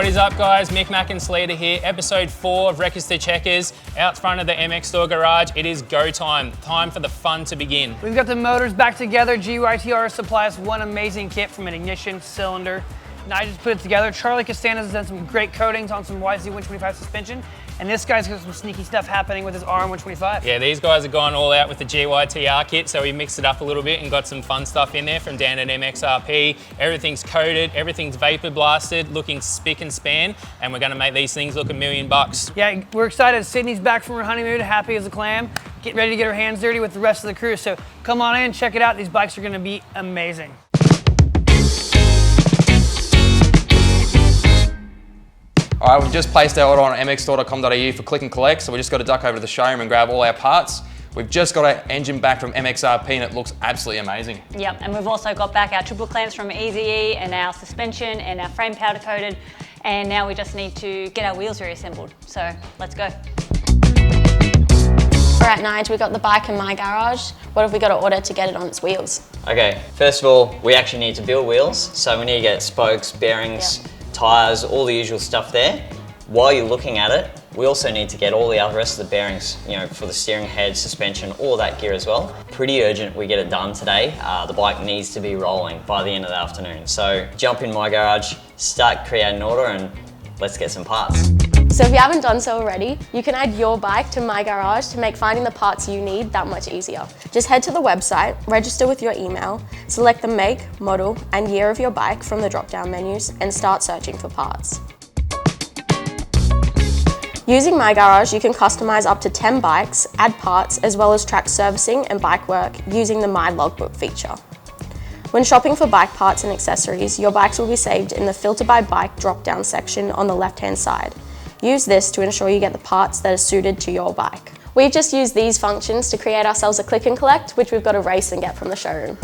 What is up, guys? Mick, Mac and Sleater here. Episode 4 of Wreckers to Checkers. Out front of the MXstore garage, it is go time. Time for the fun to begin. We've got the motors back together. GYTR supplies us one amazing kit from an ignition, cylinder, and I just put it together. Charlie Castanis has done some great coatings on some YZ125 suspension, and this guy's got some sneaky stuff happening with his RM125. Yeah, these guys have gone all out with the GYTR kit, so we mixed it up a little bit and got some fun stuff in there from Dan at MXRP. Everything's coated, everything's vapor blasted, looking spick and span, and we're gonna make these things look $1 million. Yeah, we're excited. Sydney's back from her honeymoon, happy as a clam, getting ready to get her hands dirty with the rest of the crew. So come on in, check it out. These bikes are gonna be amazing. All right, we've just placed our order on MXstore.com.au for click and collect, so we just got to duck over to the showroom and grab all our parts. We've just got our engine back from MXRP and it looks absolutely amazing. Yep, and we've also got back our triple clamps from EZE and our suspension and our frame powder coated, and now we just need to get our wheels reassembled. So let's go. All right, Nige, we got the bike in my garage. What have we got to order to get it on its wheels? Okay, first of all, we actually need to build wheels. So we need to get spokes, bearings, tyres, all the usual stuff there. While you're looking at it, we also need to get all the rest of the bearings, for the steering head, suspension, all that gear as well. Pretty urgent we get it done today. The bike needs to be rolling by the end of the afternoon. So jump in my garage, start creating an order, and let's get some parts. So if you haven't done so already, you can add your bike to my garage to make finding the parts you need that much easier. Just head to the website, register with your email, select the make, model, and year of your bike from the drop-down menus, and start searching for parts. Using my garage, you can customize up to 10 bikes, add parts, as well as track servicing and bike work using the My Logbook feature. When shopping for bike parts and accessories, your bikes will be saved in the Filter by Bike drop-down section on the left-hand side. Use this to ensure you get the parts that are suited to your bike. We've just used these functions to create ourselves a click and collect, which we've got to race and get from the showroom.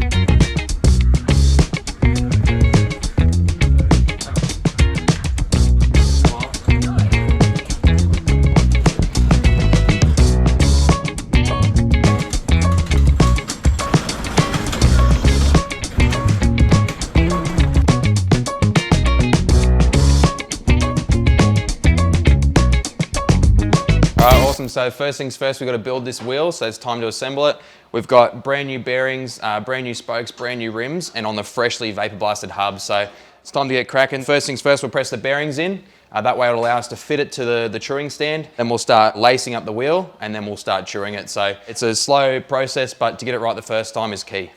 Awesome, so first things first, we've got to build this wheel, so it's time to assemble it. We've got brand new bearings, brand new spokes, brand new rims, and on the freshly vapor blasted hub, so it's time to get cracking. First things first, we'll press the bearings in. That way it'll allow us to fit it to the truing stand. Then we'll start lacing up the wheel, and then we'll start truing it. So it's a slow process, but to get it right the first time is key.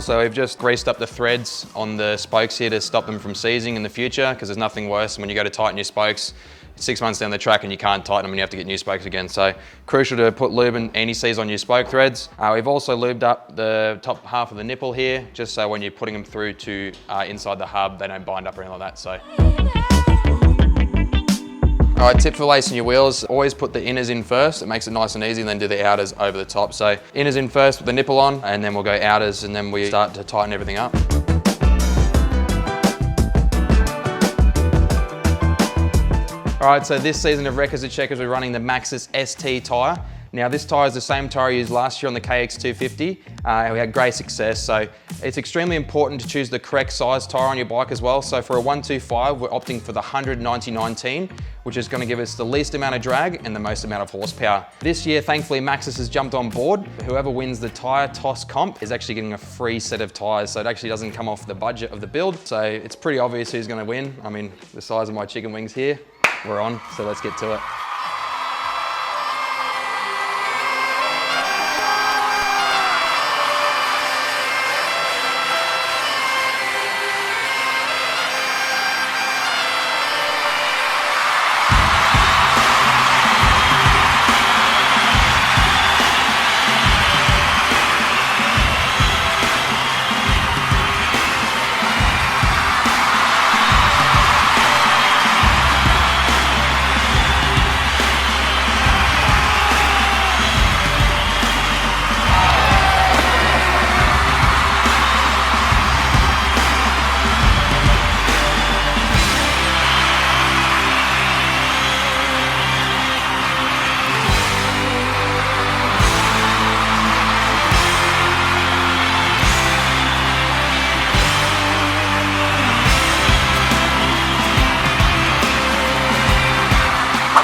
So we've just greased up the threads on the spokes here to stop them from seizing in the future, because there's nothing worse when you go to tighten your spokes 6 months down the track and you can't tighten them and you have to get new spokes again. So crucial to put lube and anti-seize on your spoke threads. We've also lubed up the top half of the nipple here, just so when you're putting them through to inside the hub, they don't bind up or anything like that. So. All right, tip for lacing your wheels, always put the inners in first. It makes it nice and easy, and then do the outers over the top. So inners in first with the nipple on, and then we'll go outers, and then we start to tighten everything up. All right, so this season of Wreckers to Checkers, we're running the Maxxis ST tyre. Now this tyre is the same tyre I used last year on the KX250, and we had great success. So it's extremely important to choose the correct size tyre on your bike as well. So for a 125, we're opting for the 190/19, which is going to give us the least amount of drag and the most amount of horsepower. This year, thankfully, Maxxis has jumped on board. Whoever wins the tyre toss comp is actually getting a free set of tyres, so it actually doesn't come off the budget of the build. So it's pretty obvious who's going to win. I mean, the size of my chicken wings here, we're on, so let's get to it.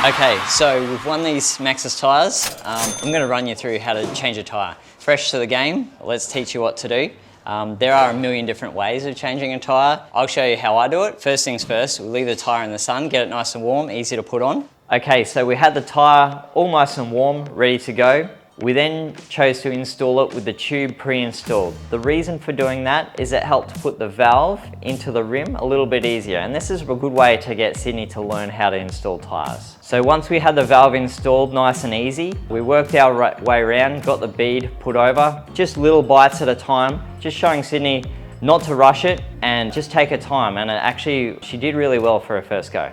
Okay, so we've won these MX's tyres. I'm going to run you through how to change a tyre. Fresh to the game, let's teach you what to do. There are a million different ways of changing a tyre. I'll show you how I do it. First things first, we'll leave the tyre in the sun, get it nice and warm, easy to put on. Okay, so we had the tyre all nice and warm, ready to go. We then chose to install it with the tube pre-installed. The reason for doing that is it helped put the valve into the rim a little bit easier, and this is a good way to get Sydney to learn how to install tyres. So once we had the valve installed nice and easy, we worked our way around, got the bead put over, just little bites at a time, just showing Sydney not to rush it and just take her time, and she did really well for her first go.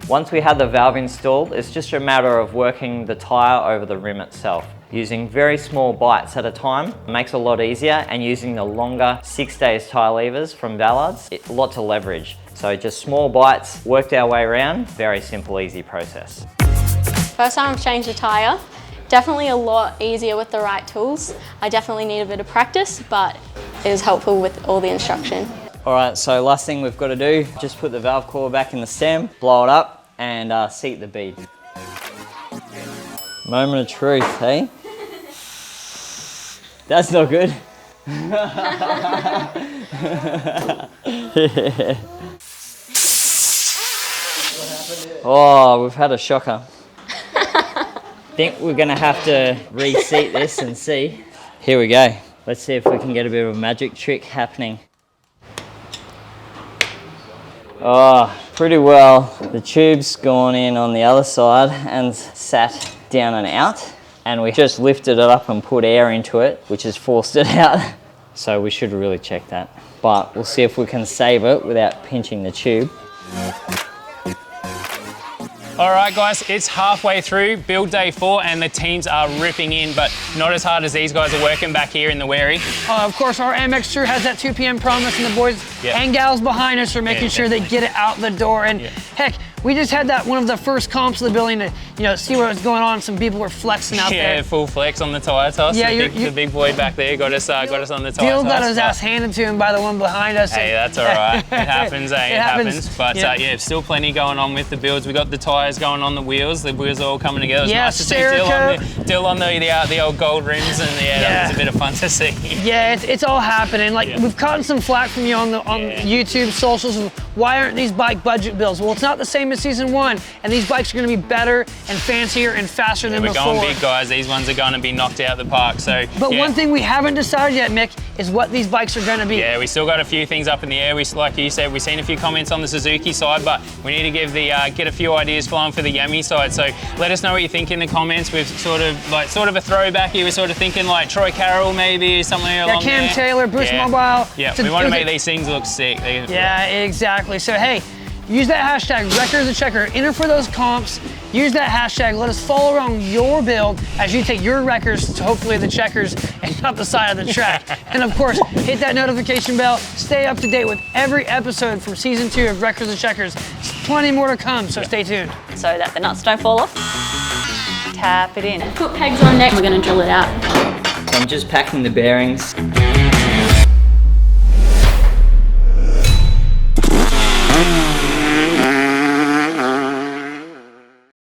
Once we had the valve installed, it's just a matter of working the tyre over the rim itself. Using very small bites at a time makes it a lot easier, and using the longer 6-days tyre levers from Ballard's, a lot to leverage. So just small bites, worked our way around, very simple, easy process. First time I've changed a tyre, definitely a lot easier with the right tools. I definitely need a bit of practice, but it was helpful with all the instruction. All right, so last thing we've got to do, just put the valve coil back in the stem, blow it up, and seat the bead. Moment of truth, hey? That's not good. Oh, we've had a shocker. Think we're gonna have to reseat this and see. Here we go. Let's see if we can get a bit of a magic trick happening. Oh, pretty well. The tube's gone in on the other side and sat down and out. And we just lifted it up and put air into it, which has forced it out. So we should really check that. But we'll see if we can save it without pinching the tube. All right, guys, it's halfway through build day 4 and the teams are ripping in, but not as hard as these guys are working back here in the wherry. Of course, our MXstore has that 2 p.m. promise, and the boys and gals behind us are making sure they get it out the door. And heck, we just had that one of the first comps of the building to see what was going on. Some people were flexing out there. Yeah, full flex on the tyre toss. Yeah, the big boy back there got us on the tyre toss. Dill got his ass handed to him by the one behind us. Hey, that's all right. It happens, eh? It happens. But yeah, still plenty going on with the builds. We got the tyres going on the wheels. The wheels are all coming together. It's nice to see Dill on the old gold rims, and that was a bit of fun to see. Yeah, it's all happening. We've gotten some flack from you on YouTube, socials, of why aren't these bike budget builds? Well, it's not the same as season 1, and these bikes are going to be better and fancier and faster than before. We're going big, guys. These ones are going to be knocked out of the park. But one thing we haven't decided yet, Mick, is what these bikes are going to be. Yeah, we still got a few things up in the air. Like you said, we've seen a few comments on the Suzuki side, but we need to give get a few ideas flowing for the Yami side. So let us know what you think in the comments. We've sort of a throwback here. We're sort of thinking like Troy Carroll maybe, something along there. Cam Taylor, Boost Mobile. Yeah, we want to make these things look sick. Yeah, exactly. So hey, use that hashtag #ReckersTheChecker. Enter for those comps. Use that hashtag. Let us follow around your build as you take your wreckers to hopefully the checkers and not the side of the track. And of course, hit that notification bell. Stay up to date with every episode from season 2 of Wreckers and Checkers. There's plenty more to come, so stay tuned. So that the nuts don't fall off. Tap it in. Put pegs on next. We're going to drill it out. So I'm just packing the bearings.